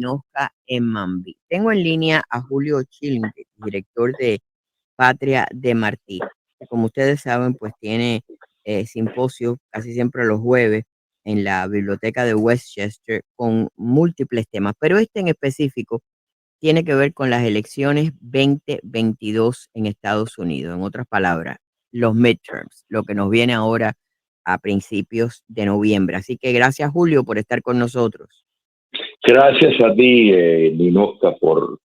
Ninosca en Mambí. Tengo en línea a Julio Chilling, director de Patria de Martí, que como ustedes saben, pues tiene simposios casi siempre los jueves en la biblioteca de Westchester con múltiples temas, pero este en específico tiene que ver con las elecciones 2022 en Estados Unidos. En otras palabras, los midterms, lo que nos viene ahora a principios de noviembre. Así que gracias, Julio, por estar con nosotros. Gracias a ti, Ninosca, por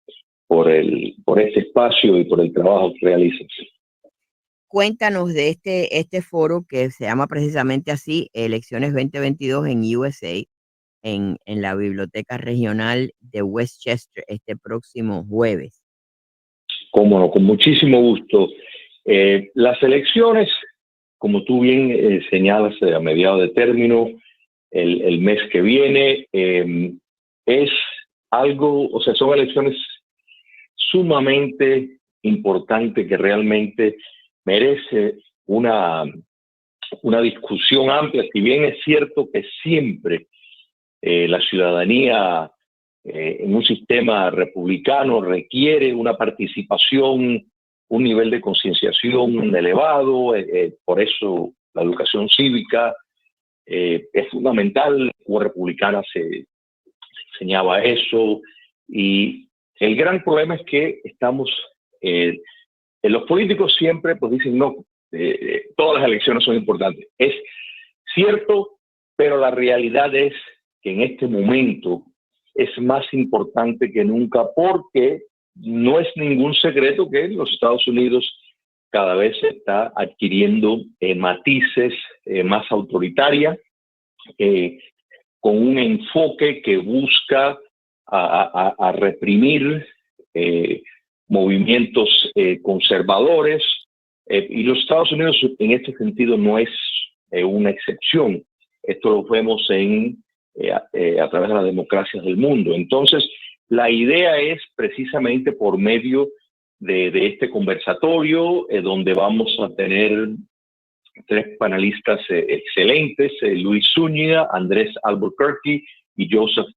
este espacio y por el trabajo que realizas. Cuéntanos de este foro que se llama precisamente así, Elecciones 2022 en USA, en la Biblioteca Regional de Westchester este próximo jueves. Cómo no, con muchísimo gusto. Las elecciones, como tú bien señalas, a mediados de término, el mes que viene, es algo, o sea, son elecciones sumamente importantes que realmente merece una discusión amplia. Si bien es cierto que siempre la ciudadanía en un sistema republicano requiere una participación, un nivel de concienciación elevado, por eso la educación cívica es fundamental. Como republicana se enseñaba eso, y el gran problema es que estamos, los políticos siempre pues dicen no, todas las elecciones son importantes. Es cierto, pero la realidad es que en este momento es más importante que nunca, porque no es ningún secreto que los Estados Unidos cada vez está adquiriendo matices más autoritarios, con un enfoque que busca a reprimir movimientos conservadores, y los Estados Unidos en este sentido no es una excepción. Esto lo vemos a través de las democracias del mundo. Entonces, la idea es precisamente por medio de este conversatorio, donde vamos a tener tres panelistas excelentes, Luis Zúñiga, Andrés Albuquerque y Joseph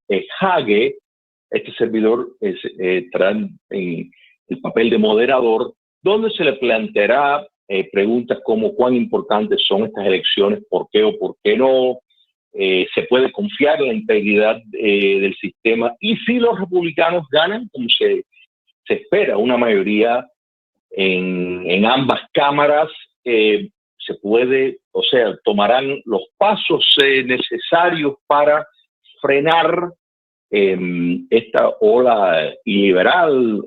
Hage. Este servidor estará en el papel de moderador, donde se le planteará preguntas como cuán importantes son estas elecciones, por qué o por qué no, se puede confiar en la integridad del sistema, y si los republicanos ganan, como se espera, una mayoría en ambas cámaras, se puede, o sea, tomarán los pasos necesarios para frenar esta ola iliberal,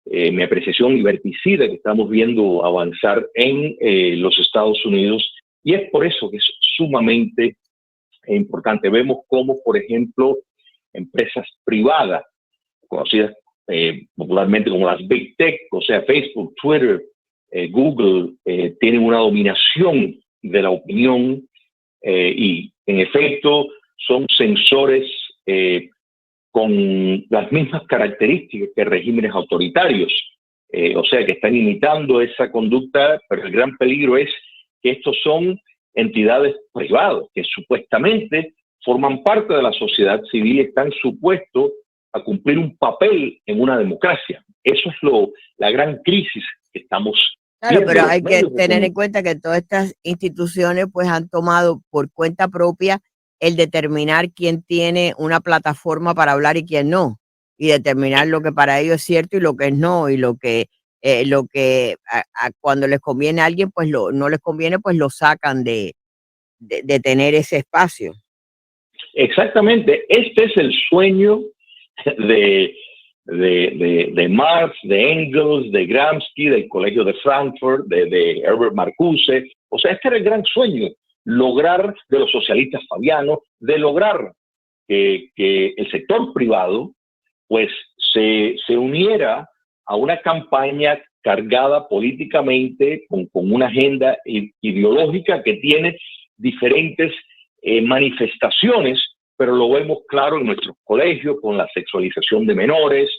mi apreciación liberticida que estamos viendo avanzar en los Estados Unidos. Y es por eso que es sumamente importante. Vemos cómo, por ejemplo, empresas privadas, conocidas popularmente como las Big Tech, o sea, Facebook, Twitter, Google, tienen una dominación de la opinión, y en efecto son sensores con las mismas características que regímenes autoritarios, o sea, que están imitando esa conducta, pero el gran peligro es que estos son entidades privadas que supuestamente forman parte de la sociedad civil y están supuestos a cumplir un papel en una democracia. Eso es la gran crisis que estamos viendo. Claro, pero hay que tener en cuenta que todas estas instituciones pues han tomado por cuenta propia el determinar quién tiene una plataforma para hablar y quién no, y determinar lo que para ellos es cierto y lo que es no, y lo que cuando les conviene a alguien, pues no les conviene, pues lo sacan de tener ese espacio. Exactamente, este es el sueño de Marx, de Engels, de Gramsci, del Colegio de Frankfurt, de Herbert Marcuse. O sea, este era el gran sueño, lograr, de los socialistas fabianos, de lograr que el sector privado pues se uniera a una campaña cargada políticamente con una agenda ideológica que tiene diferentes manifestaciones, pero lo vemos claro en nuestros colegios, con la sexualización de menores,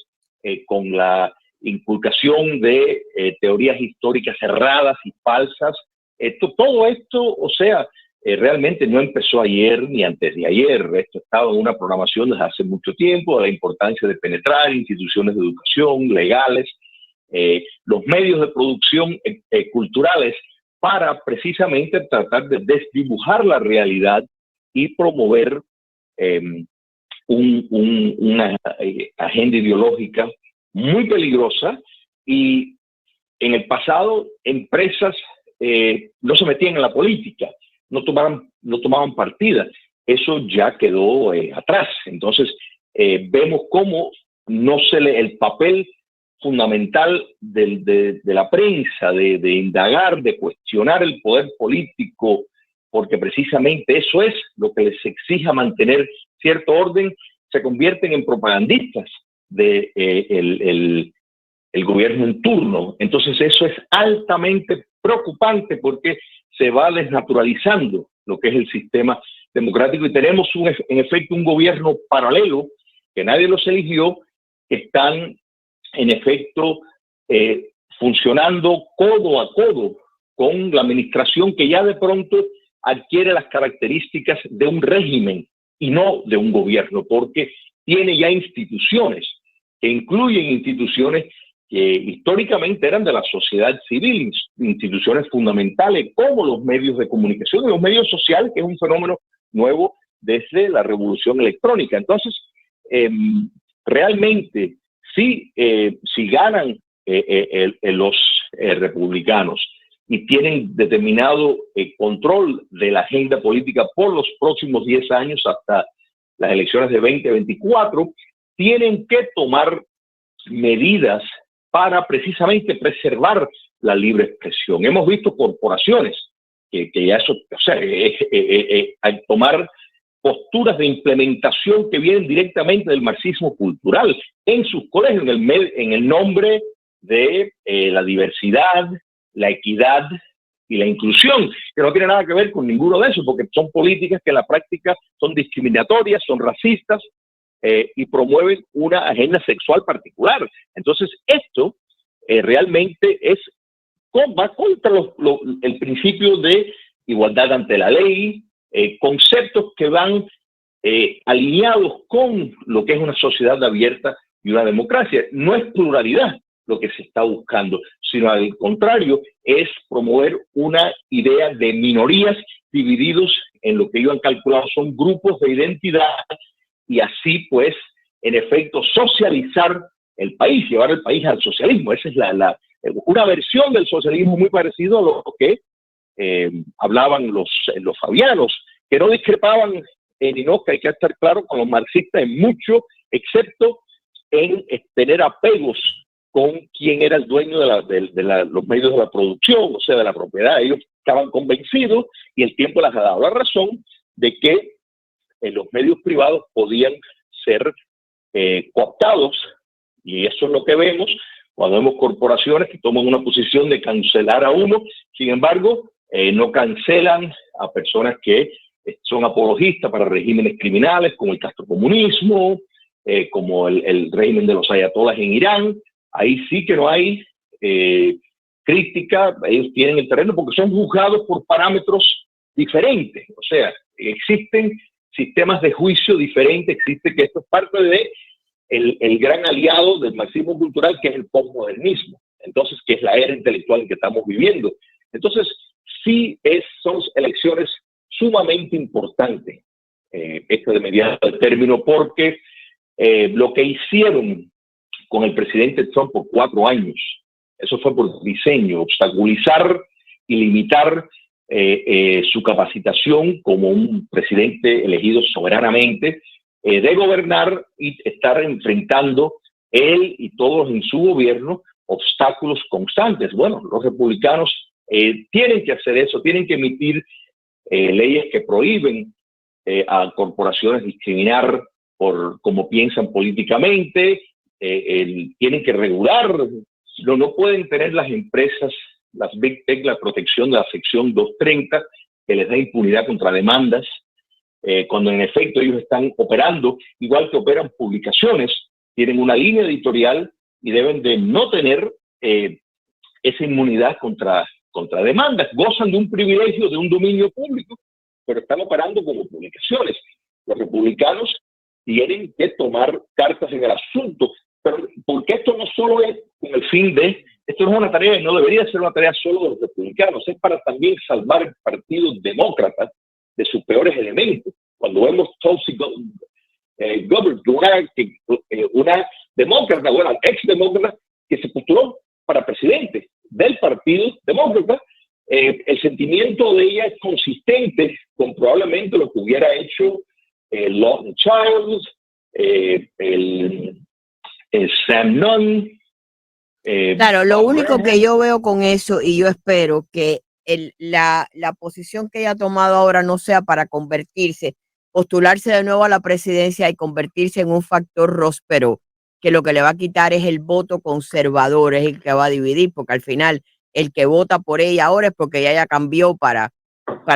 con la inculcación de teorías históricas erradas y falsas. Todo esto, o sea, realmente no empezó ayer ni antes de ayer. Esto estaba en una programación desde hace mucho tiempo, de la importancia de penetrar instituciones de educación, legales, los medios de producción culturales, para precisamente tratar de desdibujar la realidad y promover una agenda ideológica muy peligrosa. Y en el pasado, empresas no se metían en la política, no tomaban partida. Eso ya quedó atrás. Entonces, vemos cómo no se lee el papel fundamental de la prensa, de indagar, de cuestionar el poder político, porque precisamente eso es lo que les exija mantener cierto orden. Se convierten en propagandistas del el gobierno en turno. Entonces eso es altamente preocupante, porque se va desnaturalizando lo que es el sistema democrático, y tenemos en efecto un gobierno paralelo que nadie los eligió, que están en efecto funcionando codo a codo con la administración, que ya de pronto adquiere las características de un régimen y no de un gobierno, porque tiene ya instituciones que incluyen instituciones que históricamente eran de la sociedad civil, instituciones fundamentales como los medios de comunicación y los medios sociales, que es un fenómeno nuevo desde la revolución electrónica. Entonces, realmente, si ganan los republicanos y tienen determinado control de la agenda política por los próximos 10 años hasta las elecciones de 2024, tienen que tomar medidas para precisamente preservar la libre expresión. Hemos visto corporaciones que ya eso, o sea, tomar posturas de implementación que vienen directamente del marxismo cultural en sus colegios, en el nombre de la diversidad, la equidad y la inclusión, que no tiene nada que ver con ninguno de esos, porque son políticas que en la práctica son discriminatorias, son racistas, y promueven una agenda sexual particular. Entonces, esto realmente va contra el principio de igualdad ante la ley, conceptos que van alineados con lo que es una sociedad abierta y una democracia. No es pluralidad lo que se está buscando, sino al contrario, es promover una idea de minorías divididos en lo que ellos han calculado son grupos de identidad, y así pues, en efecto, socializar el país, llevar el país al socialismo. Esa es una versión del socialismo muy parecido a lo que hablaban los fabianos, que no discrepaban en Inoca, hay que estar claro, con los marxistas en mucho, excepto en tener apegos con quien era el dueño de los medios de la producción, o sea, de la propiedad. Ellos estaban convencidos, y el tiempo les ha dado la razón, de que los medios privados podían ser cooptados, y eso es lo que vemos cuando vemos corporaciones que toman una posición de cancelar a uno. Sin embargo, no cancelan a personas que son apologistas para regímenes criminales como el castrocomunismo, como el régimen de los ayatolás en Irán. Ahí sí que no hay crítica, ellos tienen el terreno porque son juzgados por parámetros diferentes. O sea, existen sistemas de juicio diferentes, existe que esto es parte de el gran aliado del marxismo cultural, que es el postmodernismo. Entonces, que es la era intelectual en que estamos viviendo. Entonces, sí son elecciones sumamente importantes, esto de mediado al término, porque lo que hicieron con el presidente Trump por 4 años, eso fue por diseño, obstaculizar y limitar su capacitación como un presidente elegido soberanamente, de gobernar y estar enfrentando él y todos en su gobierno obstáculos constantes. Bueno, los republicanos tienen que hacer eso, tienen que emitir leyes que prohíben a corporaciones discriminar por cómo piensan políticamente, tienen que regular, no pueden tener las empresas, las Big Tech, la protección de la sección 230, que les da impunidad contra demandas, cuando en efecto ellos están operando, igual que operan publicaciones, tienen una línea editorial y deben de no tener esa inmunidad contra demandas, gozan de un privilegio, de un dominio público, pero están operando como publicaciones. Los republicanos tienen que tomar cartas en el asunto, pero porque esto no solo es con el fin de, esto no es una tarea, no debería ser una tarea solo de los republicanos, es para también salvar el Partido Demócrata de sus peores elementos. Cuando vemos Tulsi Gabbard, una demócrata, bueno, ex-demócrata, que se postuló para presidente del Partido Demócrata, el sentimiento de ella es consistente con probablemente lo que hubiera hecho Lawton Childs, Sam Nunn. Claro, lo único que yo veo con eso, y yo espero que la posición que ella ha tomado ahora no sea para postularse de nuevo a la presidencia y convertirse en un factor róspero, que lo que le va a quitar es el voto conservador, es el que va a dividir, porque al final el que vota por ella ahora es porque ella ya cambió para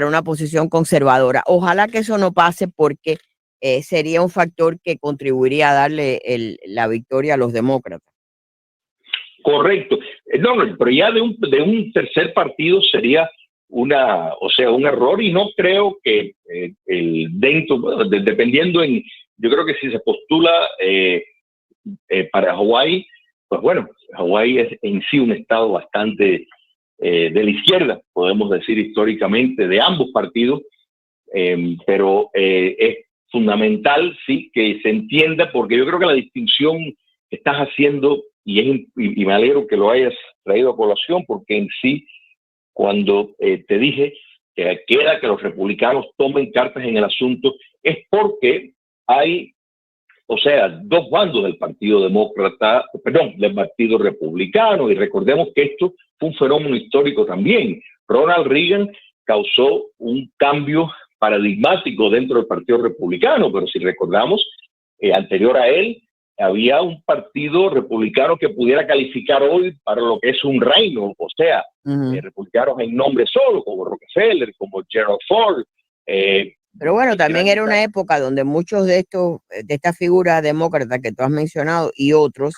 una posición conservadora. Ojalá que eso no pase, porque sería un factor que contribuiría a darle la victoria a los demócratas. Correcto. No, pero ya de un tercer partido sería un error, y no creo que dependiendo yo creo que si se postula para Hawái, pues bueno, Hawái es en sí un estado bastante de la izquierda, podemos decir históricamente, de ambos partidos, pero es fundamental, sí, que se entienda, porque yo creo que la distinción que estás haciendo, y me alegro que lo hayas traído a colación, porque en sí, cuando te dije que queda que los republicanos tomen cartas en el asunto, es porque hay, dos bandos del Partido Demócrata, del Partido Republicano, y recordemos que esto fue un fenómeno histórico también. Ronald Reagan causó un cambio paradigmático dentro del Partido Republicano, pero si recordamos, anterior a él, había un partido republicano que pudiera calificar hoy para lo que es un reino, republicanos en nombre solo, como Rockefeller, como Gerald Ford. Pero bueno, también era una época donde muchos de estas figuras demócratas que tú has mencionado y otros,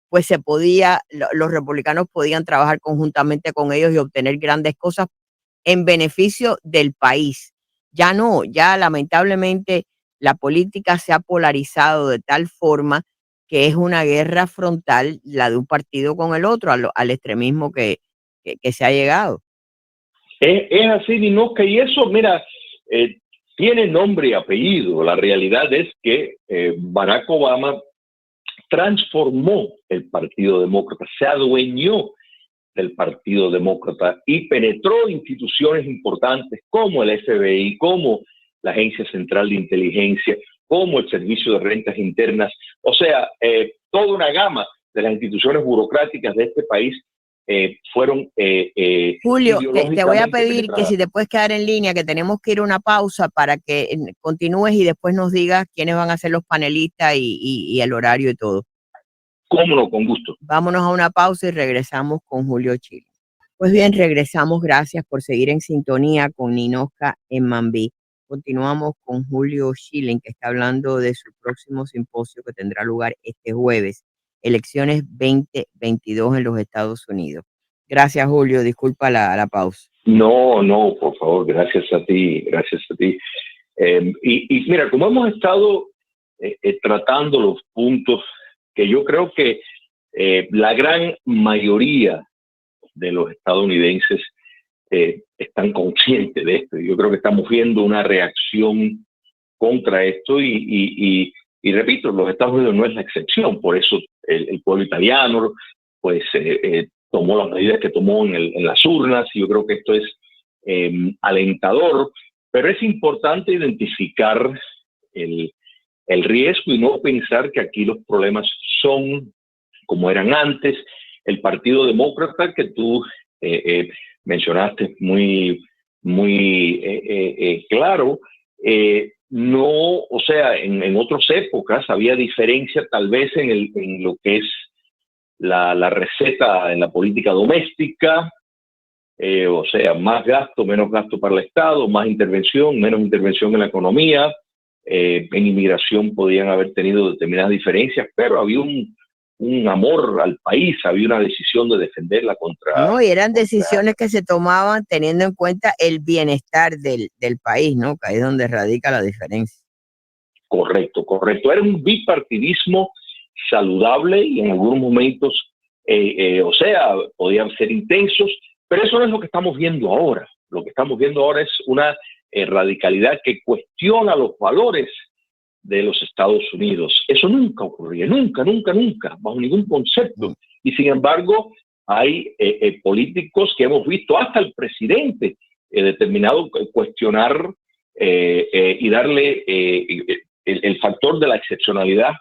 pues los republicanos podían trabajar conjuntamente con ellos y obtener grandes cosas en beneficio del país. Ya no, ya lamentablemente la política se ha polarizado de tal forma que es una guerra frontal la de un partido con el otro, al extremismo que se ha llegado. Es así, Ninochka, y eso, mira, tiene nombre y apellido. La realidad es que Barack Obama transformó el Partido Demócrata, se adueñó del Partido Demócrata y penetró instituciones importantes como el FBI, como la Agencia Central de Inteligencia, como el Servicio de Rentas Internas, toda una gama de las instituciones burocráticas de este país fueron Julio, te voy a pedir que si te puedes quedar en línea, que tenemos que ir a una pausa para que continúes y después nos digas quiénes van a ser los panelistas y el horario y todo. Cómo no, con gusto. Vámonos a una pausa y regresamos con Julio Schilling. Pues bien, regresamos. Gracias por seguir en sintonía con Ninochka en Mambí. Continuamos con Julio Schilling, que está hablando de su próximo simposio que tendrá lugar este jueves, elecciones 2022 en los Estados Unidos. Gracias, Julio. Disculpa la pausa. No, por favor, gracias a ti. Y mira, como hemos estado tratando los puntos que yo creo que la gran mayoría de los estadounidenses están conscientes de esto. Yo creo que estamos viendo una reacción contra esto y repito, los Estados Unidos no es la excepción. Por eso el pueblo italiano pues tomó las medidas que tomó en las urnas, y yo creo que esto es alentador, pero es importante identificar el riesgo y no pensar que aquí los problemas son como eran antes. El Partido Demócrata, que tú mencionaste muy claro, no, en otras épocas había diferencia tal vez en lo que es la receta en la política doméstica, más gasto, menos gasto para el Estado, más intervención, menos intervención en la economía. En inmigración podían haber tenido determinadas diferencias, pero había un amor al país, había una decisión de defenderla contra... No, y eran decisiones que se tomaban teniendo en cuenta el bienestar del país, ¿no? Que ahí es donde radica la diferencia. Correcto, correcto. Era un bipartidismo saludable y en algunos momentos, o sea, podían ser intensos, pero eso no es lo que estamos viendo ahora. Lo que estamos viendo ahora es una radicalidad que cuestiona los valores de los Estados Unidos. Eso nunca ocurría, nunca, nunca, nunca, bajo ningún concepto. Y sin embargo, hay políticos que hemos visto, hasta el presidente, determinado cuestionar y darle el factor de la excepcionalidad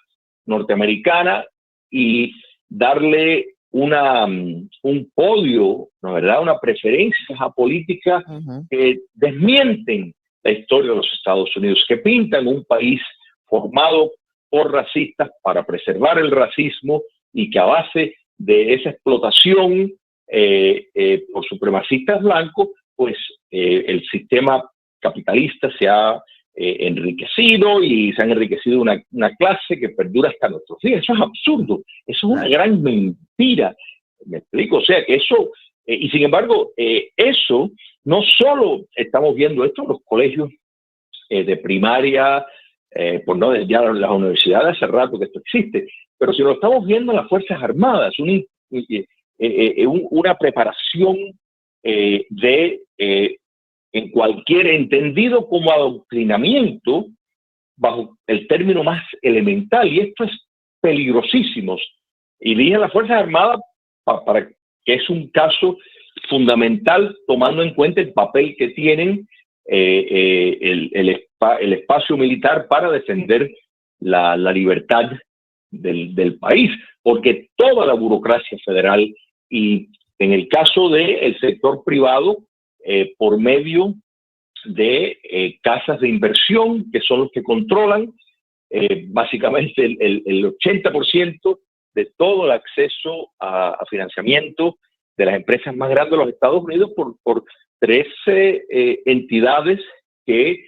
norteamericana y darle un podio, ¿no, verdad? Una preferencia a políticas que desmienten la historia de los Estados Unidos, que pintan un país formado por racistas para preservar el racismo y que a base de esa explotación por supremacistas blancos, pues el sistema capitalista se ha enriquecido y se han enriquecido una clase que perdura hasta nuestros días. Eso es absurdo, eso es una gran mentira. ¿Me explico? O sea, que eso, y sin embargo, eso no solo estamos viendo esto en los colegios de primaria, por no decir ya las universidades, hace rato que esto existe, pero si lo estamos viendo en las Fuerzas Armadas, una preparación en cualquier entendido como adoctrinamiento bajo el término más elemental, y esto es peligrosísimo. Y dije las Fuerzas Armadas para que es un caso fundamental tomando en cuenta el papel que tienen el espacio militar para defender la libertad del país, porque toda la burocracia federal y en el caso del sector privado, por medio de casas de inversión, que son los que controlan básicamente el 80% de todo el acceso a financiamiento de las empresas más grandes de los Estados Unidos por 13 entidades que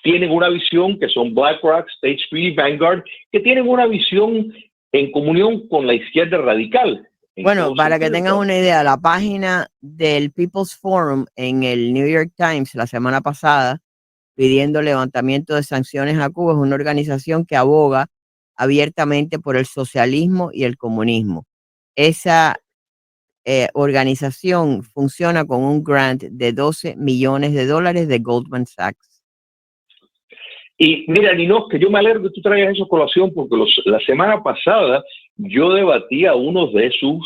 tienen una visión, que son BlackRock, State Street y Vanguard, que tienen una visión en comunión con la izquierda radical. Bueno, para que tengan una idea, la página del People's Forum en el New York Times la semana pasada, pidiendo levantamiento de sanciones a Cuba, es una organización que aboga abiertamente por el socialismo y el comunismo. Esa organización funciona con un grant de $12 millones de Goldman Sachs. Y mira, Ninos, que yo me alegro que tú traigas esa colación, porque la semana pasada yo debatí a uno de sus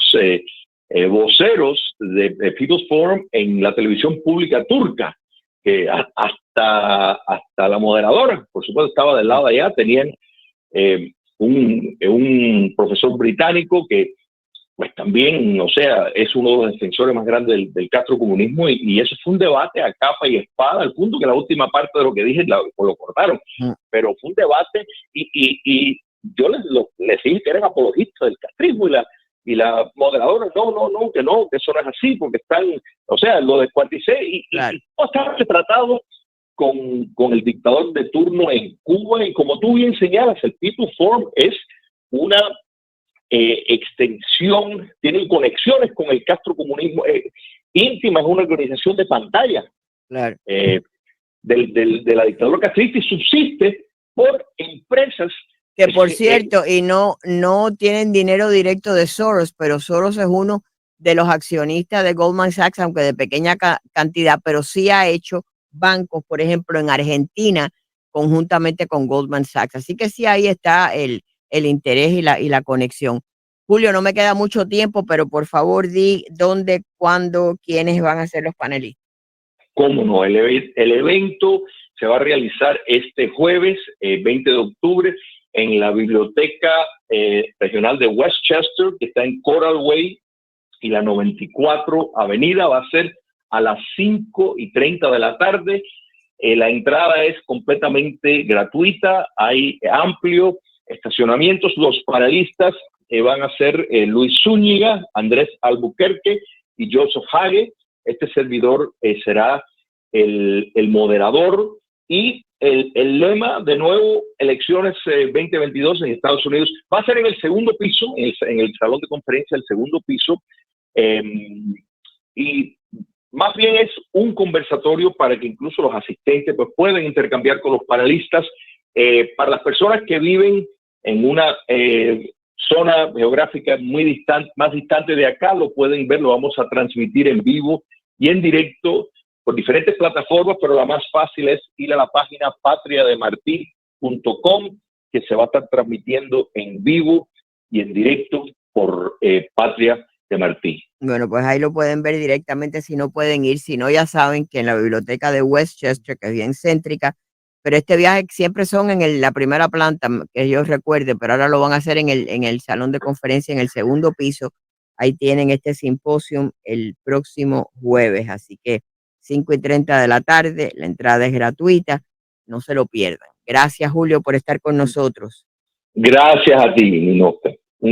voceros de People's Forum en la televisión pública turca, que hasta la moderadora, por supuesto, estaba del lado de allá. Tenían un profesor británico que pues también, o sea, es uno de los defensores más grandes del castrocomunismo, y eso fue un debate a capa y espada, al punto que la última parte de lo que dije lo cortaron, pero fue un debate y yo les dije que eran apologistas del castrismo, y la moderadora, no, que eso no es así, porque están, o sea, lo descuarticé y todo está retratado con el dictador de turno en Cuba, y como tú bien señalas, el People's Forum es una extensión, tienen conexiones con el castrocomunismo íntima, es una organización de pantalla de la dictadura castrista, y subsiste por empresas que, por cierto, y no tienen dinero directo de Soros, pero Soros es uno de los accionistas de Goldman Sachs, aunque de pequeña cantidad, pero sí ha hecho bancos, por ejemplo, en Argentina, conjuntamente con Goldman Sachs. Así que sí, ahí está el interés y la conexión. Julio, no me queda mucho tiempo, pero por favor di dónde, cuándo, quiénes van a ser los panelistas. Cómo no, el evento se va a realizar este jueves, 20 de octubre, en la Biblioteca Regional de Westchester, que está en Coral Way y la 94 Avenida. Va a ser a las 5:30 de la tarde. La entrada es completamente gratuita, hay amplio estacionamientos. Los panelistas van a ser Luis Zúñiga, Andrés Albuquerque y Joseph Hage. Este servidor será el moderador, y el lema, de nuevo, elecciones 2022 en Estados Unidos, va a ser en el segundo piso, en el salón de conferencia, el segundo piso, y más bien es un conversatorio para que incluso los asistentes pues, puedan intercambiar con los panelistas. Para las personas que viven en una zona geográfica muy distante, más distante de acá, lo pueden ver, lo vamos a transmitir en vivo y en directo por diferentes plataformas, pero la más fácil es ir a la página patriademarti.com, que se va a estar transmitiendo en vivo y en directo por Patria de Martí. Bueno, pues ahí lo pueden ver directamente si no pueden ir, si no ya saben que en la biblioteca de Westchester, que es bien céntrica, pero este viaje siempre son en la primera planta, que yo recuerde, pero ahora lo van a hacer en el salón de conferencia, en el segundo piso. Ahí tienen este simposio el próximo jueves, así que 5:30 de la tarde, la entrada es gratuita, no se lo pierdan. Gracias, Julio, por estar con nosotros. Gracias a ti, Minote.